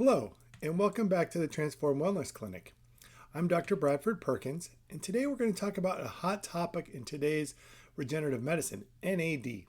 Hello, and welcome back to the Transform Wellness Clinic. I'm Dr. Bradford Perkins, and today we're going to talk about a hot topic in today's regenerative medicine, NAD.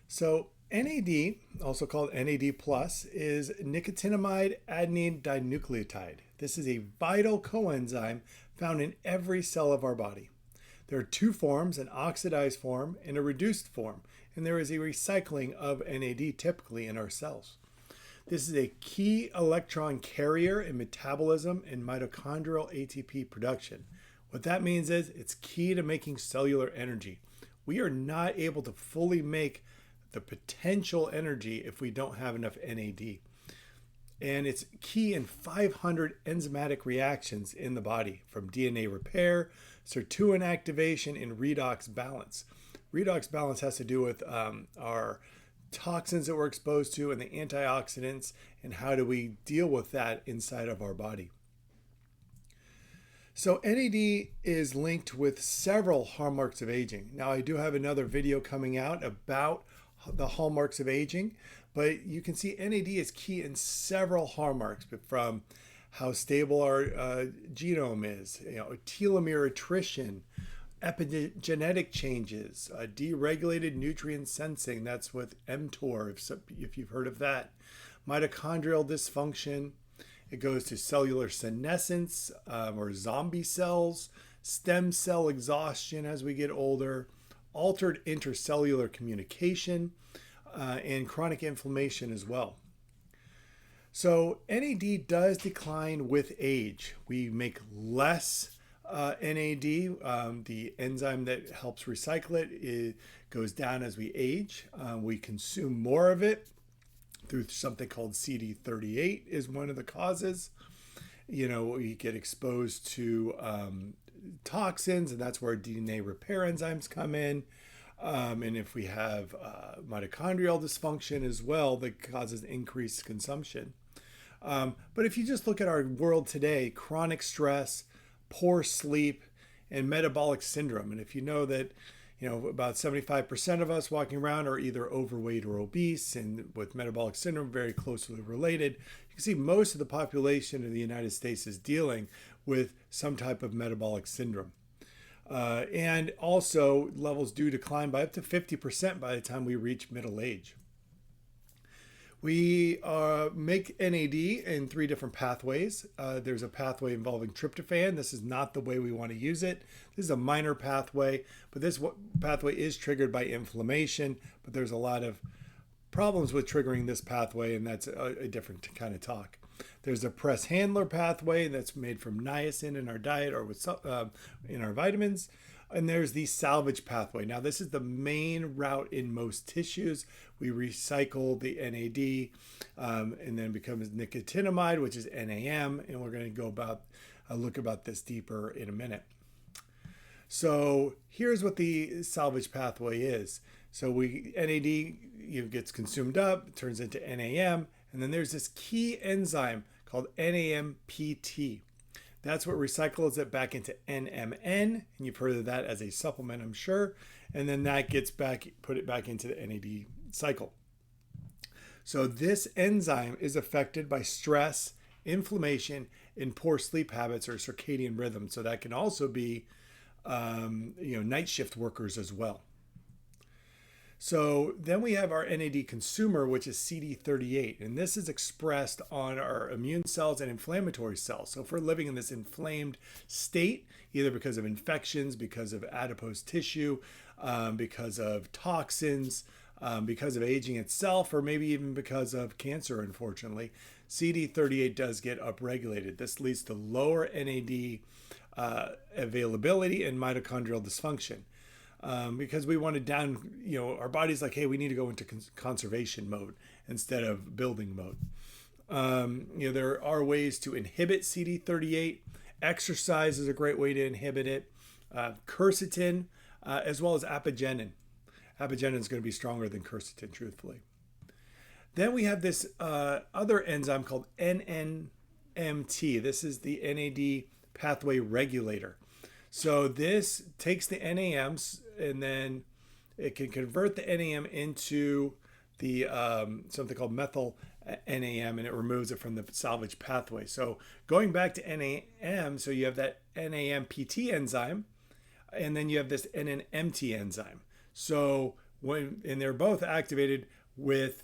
So, NAD, also called NAD+, is nicotinamide adenine dinucleotide. This is a vital coenzyme found in every cell of our body. There are two forms, an oxidized form and a reduced form, and there is a recycling of NAD typically in our cells. This is a key electron carrier in metabolism and mitochondrial ATP production. What that means is it's key to making cellular energy. We are not able to fully make the potential energy if we don't have enough NAD. And it's key in 500 enzymatic reactions in the body, from DNA repair, sirtuin activation, and redox balance. Redox balance has to do with our toxins that we're exposed to and the antioxidants, and how do we deal with that inside of our body. So NAD is linked with several hallmarks of aging. Now, I do have another video coming out about the hallmarks of aging, but you can see NAD is key in several hallmarks, from how stable our genome is, telomere attrition, epigenetic changes, deregulated nutrient sensing, that's with mTOR, if you've heard of that, mitochondrial dysfunction. It goes to cellular senescence or zombie cells, stem cell exhaustion as we get older, altered intercellular communication, and chronic inflammation as well. So NAD does decline with age. We make less NAD, the enzyme that helps recycle it goes down as we age. We consume more of it through something called CD38 is one of the causes. We get exposed to toxins, and that's where DNA repair enzymes come in. And if we have mitochondrial dysfunction as well, that causes increased consumption. But if you just look at our world today, chronic stress, poor sleep, and metabolic syndrome. And if you know that, about 75% of us walking around are either overweight or obese, and with metabolic syndrome very closely related, you can see most of the population in the United States is dealing with some type of metabolic syndrome. And also levels do decline by up to 50% by the time we reach middle age. We make NAD in 3 different pathways. There's a pathway involving tryptophan. This is not the way we want to use it. This is a minor pathway, but this pathway is triggered by inflammation, but there's a lot of problems with triggering this pathway, and that's a different kind of talk. There's a press handler pathway that's made from niacin in our diet or with in our vitamins. And there's the salvage pathway. Now, this is the main route in most tissues. We recycle the NAD and then becomes nicotinamide, which is NAM. And we're going to go look about this deeper in a minute. So here's what the salvage pathway is. So NAD gets consumed up, turns into NAM, and then there's this key enzyme called NNMT. That's what recycles it back into NMN, and you've heard of that as a supplement, I'm sure. And then that gets put it back into the NAD cycle. So this enzyme is affected by stress, inflammation, and poor sleep habits or circadian rhythm. So that can also be, night shift workers as well. So then we have our NAD consumer, which is CD38, and this is expressed on our immune cells and inflammatory cells. So if we're living in this inflamed state, either because of infections, because of adipose tissue, because of toxins, because of aging itself, or maybe even because of cancer, unfortunately, CD38 does get upregulated. This leads to lower NAD availability and mitochondrial dysfunction. Because we want to our body's like, hey, we need to go into conservation mode instead of building mode. There are ways to inhibit CD38. Exercise is a great way to inhibit it. Quercetin, as well as Apigenin. Apigenin is going to be stronger than quercetin, truthfully. Then we have this other enzyme called NNMT. This is the NAD pathway regulator. So this takes the NAMs and then it can convert the NAM into the something called methyl NAM, and it removes it from the salvage pathway. So going back to NAM, so you have that NAMPT enzyme, and then you have this NNMT enzyme. So and they're both activated with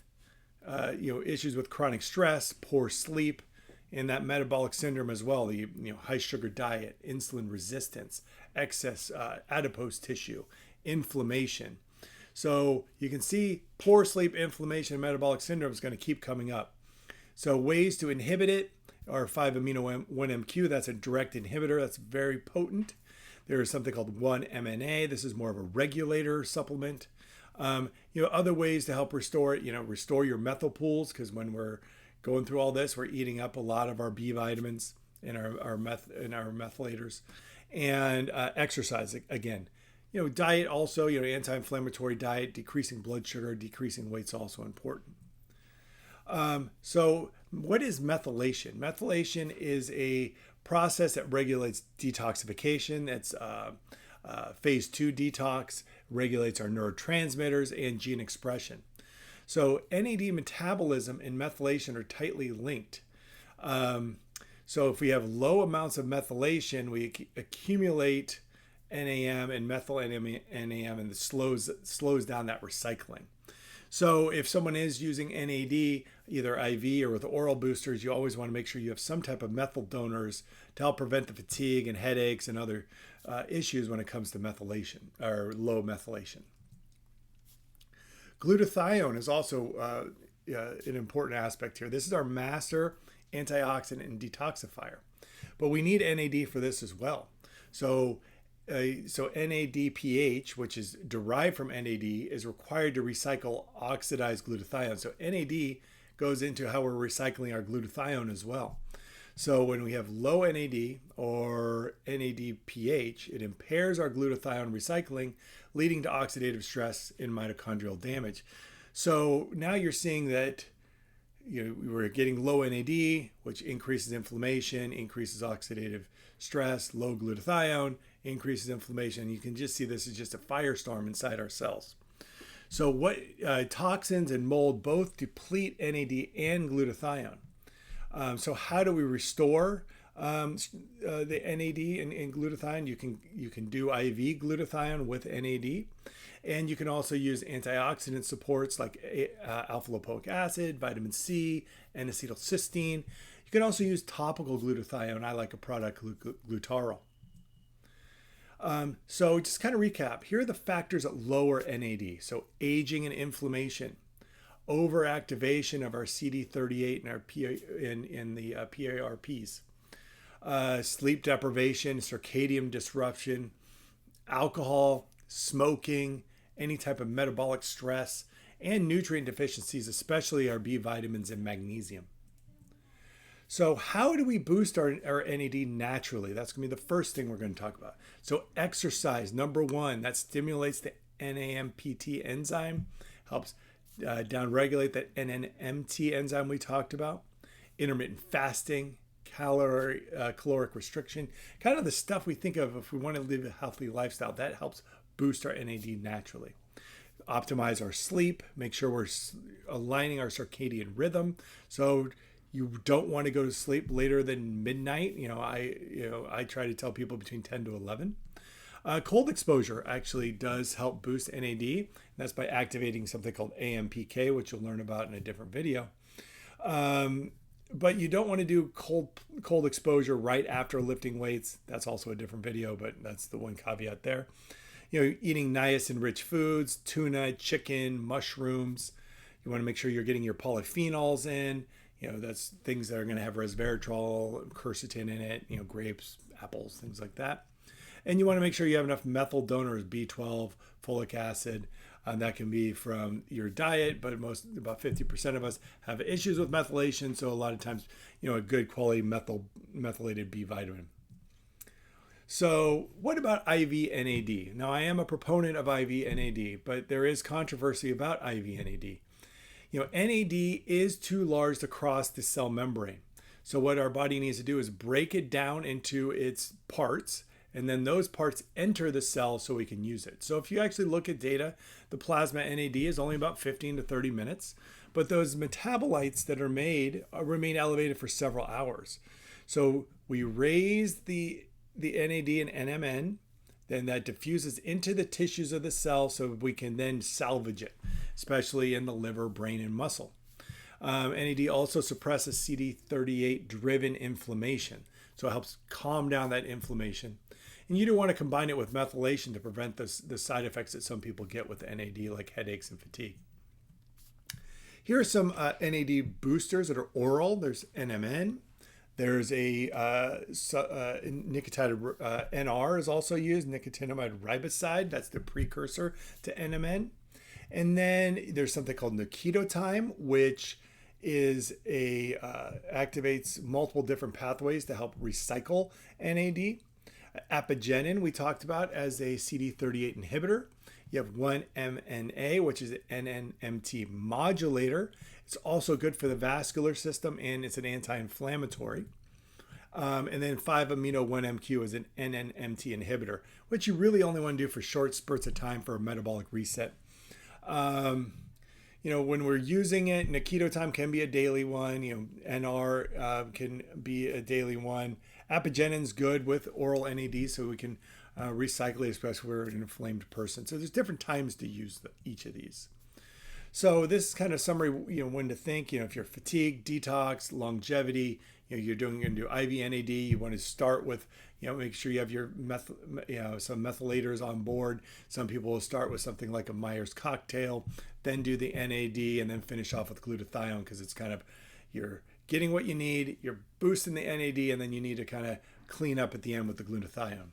issues with chronic stress, poor sleep, and that metabolic syndrome as well. The high sugar diet, insulin resistance, excess adipose tissue, inflammation. So you can see poor sleep, inflammation, and metabolic syndrome is going to keep coming up. So ways to inhibit it are 5-amino-1-MQ. That's a direct inhibitor. That's very potent. There is something called 1-MNA. This is more of a regulator supplement. Other ways to help restore it, restore your methyl pools, because when we're going through all this, we're eating up a lot of our B vitamins and our methylators. And exercise, again. Diet also, anti-inflammatory diet, decreasing blood sugar, decreasing weight's also important. So what is methylation? Methylation is a process that regulates detoxification. That's phase 2 detox, regulates our neurotransmitters and gene expression. So NAD metabolism and methylation are tightly linked. So if we have low amounts of methylation, we accumulate NAM and methyl NAM, and it slows down that recycling. So if someone is using NAD, either IV or with oral boosters, you always want to make sure you have some type of methyl donors to help prevent the fatigue and headaches and other issues when it comes to methylation or low methylation. Glutathione is also an important aspect here. This is our master antioxidant and detoxifier, but we need NAD for this as well. So NADPH, which is derived from NAD, is required to recycle oxidized glutathione. So NAD goes into how we're recycling our glutathione as well. So when we have low NAD or NADPH, it impairs our glutathione recycling, leading to oxidative stress and mitochondrial damage. So now you're seeing that we're getting low NAD, which increases inflammation, increases oxidative stress. Low glutathione increases inflammation. You can just see this is just a firestorm inside our cells. So what toxins and mold both deplete NAD and glutathione. So how do we restore the NAD and glutathione? You can do IV glutathione with NAD, and you can also use antioxidant supports like alpha lipoic acid, vitamin C, and acetylcysteine. You can also use topical glutathione. I like a product, Glutaral. So just kind of recap. Here are the factors that lower NAD. So aging and inflammation, overactivation of our CD38 and our PARPs, sleep deprivation, circadian disruption, alcohol, smoking, any type of metabolic stress, and nutrient deficiencies, especially our B vitamins and magnesium. So how do we boost our NAD naturally? That's going to be the first thing we're going to talk about. So exercise, number one, that stimulates the NAMPT enzyme, helps downregulate that NNMT enzyme we talked about. Intermittent fasting, caloric restriction, kind of the stuff we think of if we want to live a healthy lifestyle. That helps boost our NAD naturally. Optimize our sleep, make sure we're aligning our circadian rhythm. So you don't want to go to sleep later than midnight. I try to tell people between 10 to 11. Cold exposure actually does help boost NAD. That's by activating something called AMPK, which you'll learn about in a different video. But you don't want to do cold exposure right after lifting weights. That's also a different video, but that's the one caveat there. Eating niacin-rich foods, tuna, chicken, mushrooms. You want to make sure you're getting your polyphenols in. That's things that are going to have resveratrol, quercetin in it, grapes, apples, things like that. And you want to make sure you have enough methyl donors, B12, folic acid. That can be from your diet, but about 50% of us have issues with methylation. So a lot of times, a good quality methylated B vitamin. So what about IV NAD? Now, I am a proponent of IV NAD, but there is controversy about IV NAD. NAD is too large to cross the cell membrane. So what our body needs to do is break it down into its parts and then those parts enter the cell so we can use it. So if you actually look at data, the plasma NAD is only about 15 to 30 minutes, but those metabolites that are made remain elevated for several hours. So we raise the NAD and NMN, then that diffuses into the tissues of the cell so we can then salvage it, especially in the liver, brain, and muscle. NAD also suppresses CD38-driven inflammation, so it helps calm down that inflammation. And you do want to combine it with methylation to prevent the side effects that some people get with NAD, like headaches and fatigue. Here are some NAD boosters that are oral. There's NMN. There's a nicotide NR is also used, nicotinamide riboside. That's the precursor to NMN. And then there's something called Nuchido TIME, which is activates multiple different pathways to help recycle NAD. Apigenin we talked about as a CD38 inhibitor. You have 1-MNA, which is an NNMT modulator. It's also good for the vascular system, and it's an anti-inflammatory. And then 5-amino-1-MQ is an NNMT inhibitor, which you really only want to do for short spurts of time for a metabolic reset. When we're using it, Nuchido TIME can be a daily one. NR can be a daily one. Apigenin's good with oral NAD, so we can recycle it, especially if we're an inflamed person. So there's different times to use each of these. So this is kind of summary, when to think, if you're fatigued, detox, longevity, you're going to do IV NAD, you want to start with, make sure you have your some methylators on board. Some people will start with something like a Myers cocktail, then do the NAD, and then finish off with glutathione, because it's kind of, you're getting what you need, you're boosting the NAD, and then you need to kind of clean up at the end with the glutathione.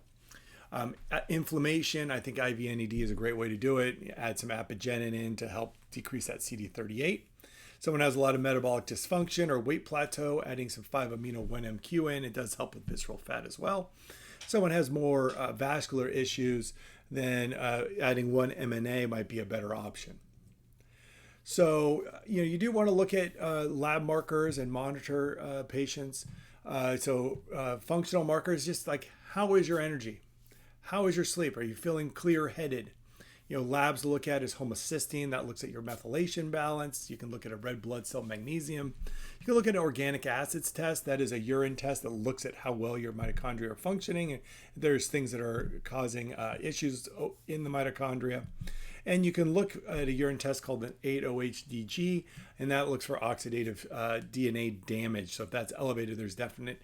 Inflammation, I think IV NAD is a great way to do it. Add some Apigenin in to help decrease that CD38. Someone has a lot of metabolic dysfunction or weight plateau, adding some 5-amino-1-MQ in, it does help with visceral fat as well. Someone has more vascular issues, then adding 1-MNA might be a better option. So, you do want to look at lab markers and monitor patients. Functional markers, just like, how is your energy? How is your sleep? Are you feeling clear-headed? Labs to look at is homocysteine. That looks at your methylation balance. You can look at a red blood cell magnesium. You can look at an organic acids test. That is a urine test that looks at how well your mitochondria are functioning. And there's things that are causing issues in the mitochondria. And you can look at a urine test called an 8-OHDG, and that looks for oxidative DNA damage. So if that's elevated, there's definite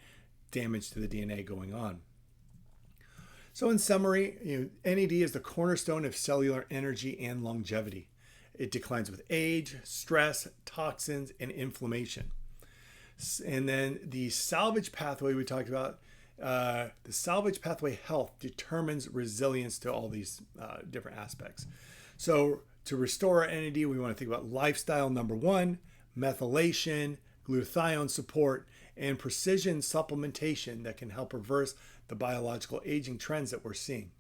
damage to the DNA going on. So in summary, NAD is the cornerstone of cellular energy and longevity. It declines with age, stress, toxins, and inflammation. And then the salvage pathway we talked about, the salvage pathway health determines resilience to all these different aspects. So to restore our NAD, we want to think about lifestyle, number one, methylation, glutathione support, and precision supplementation that can help reverse the biological aging trends that we're seeing.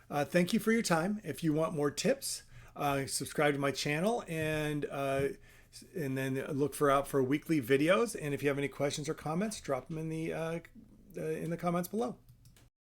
Thank you for your time. If you want more tips, subscribe to my channel and then look out for weekly videos. And if you have any questions or comments, drop them in the comments below.